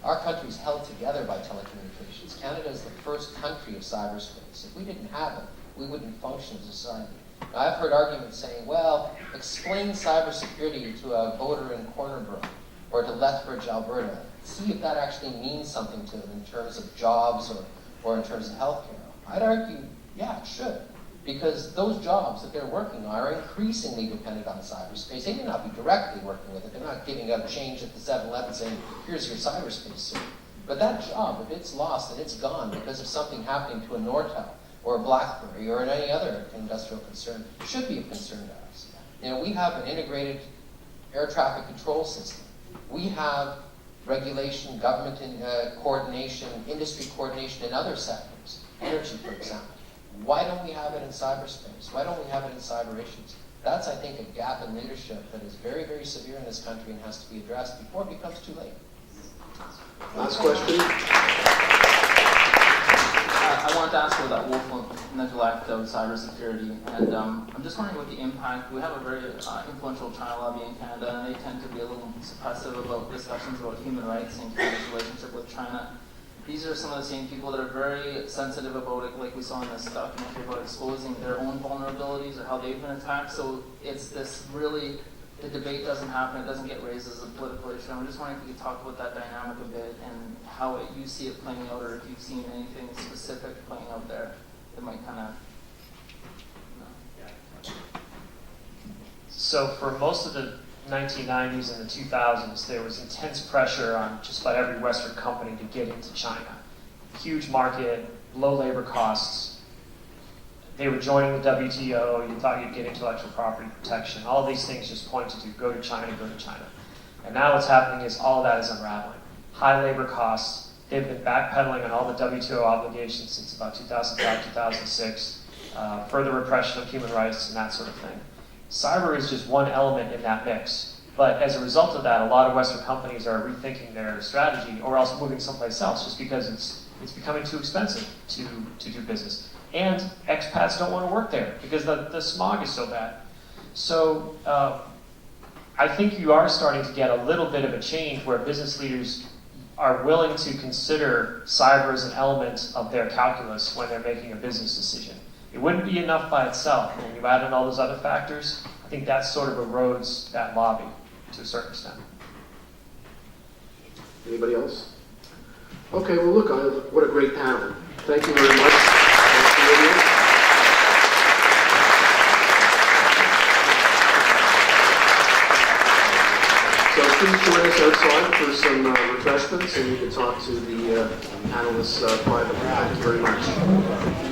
Our country is held together by telecommunications. Canada is the first country of cyberspace. If we didn't have it, we wouldn't function as a society. Now, I've heard arguments saying, well, explain cybersecurity to a voter in Corner Brook or to Lethbridge, Alberta. See if that actually means something to them in terms of jobs or in terms of healthcare. I'd argue, yeah, it should. Because those jobs that they're working on are increasingly dependent on cyberspace. They may not be directly working with it. They're not giving out change at the 7-Eleven saying, here's your cyberspace suit. But that job, if it's lost and it's gone because of something happening to a Nortel or a BlackBerry or any other industrial concern, should be of concern to us. You know, we have an integrated air traffic control system. We have regulation, government coordination, industry coordination in other sectors. Energy, for example. Why don't we have it in cyberspace? Why don't we have it in cyber issues? That's, I think, a gap in leadership that is very, very severe in this country and has to be addressed before it becomes too late. Last question. I wanted to ask about that woeful neglect of cybersecurity, and I'm just wondering what the impact. We have a very influential China lobby in Canada, and they tend to be a little suppressive about discussions about human rights and Canada's relationship with China. These are some of the same people that are very sensitive about it, like we saw in this documentary about exposing their own vulnerabilities or how they've been attacked. So it's this really, the debate doesn't happen, it doesn't get raised as a political issue. I'm just wondering if you could talk about that dynamic a bit and how you see it playing out, or if you've seen anything specific playing out there that might kind of, So for most of the 1990s and the 2000s, there was intense pressure on just about every Western company to get into China. Huge market, low labor costs. They were joining the WTO. You thought you'd get intellectual property protection. All of these things just point to go to China, go to China. And now what's happening is all of that is unraveling. High labor costs. They've been backpedaling on all the WTO obligations since about 2005, 2006. Further repression of human rights and that sort of thing. Cyber is just one element in that mix. But as a result of that, a lot of Western companies are rethinking their strategy or else moving someplace else just because it's becoming too expensive to do business. And expats don't want to work there because the smog is so bad. So I think you are starting to get a little bit of a change where business leaders are willing to consider cyber as an element of their calculus when they're making a business decision. It wouldn't be enough by itself. When you add in all those other factors, I think that sort of erodes that lobby to a certain extent. Anybody else? Okay, well look, what a great panel. Thank you very much. Thank you. So please join us outside for some refreshments, and you can talk to the panelists privately. Thank you very much.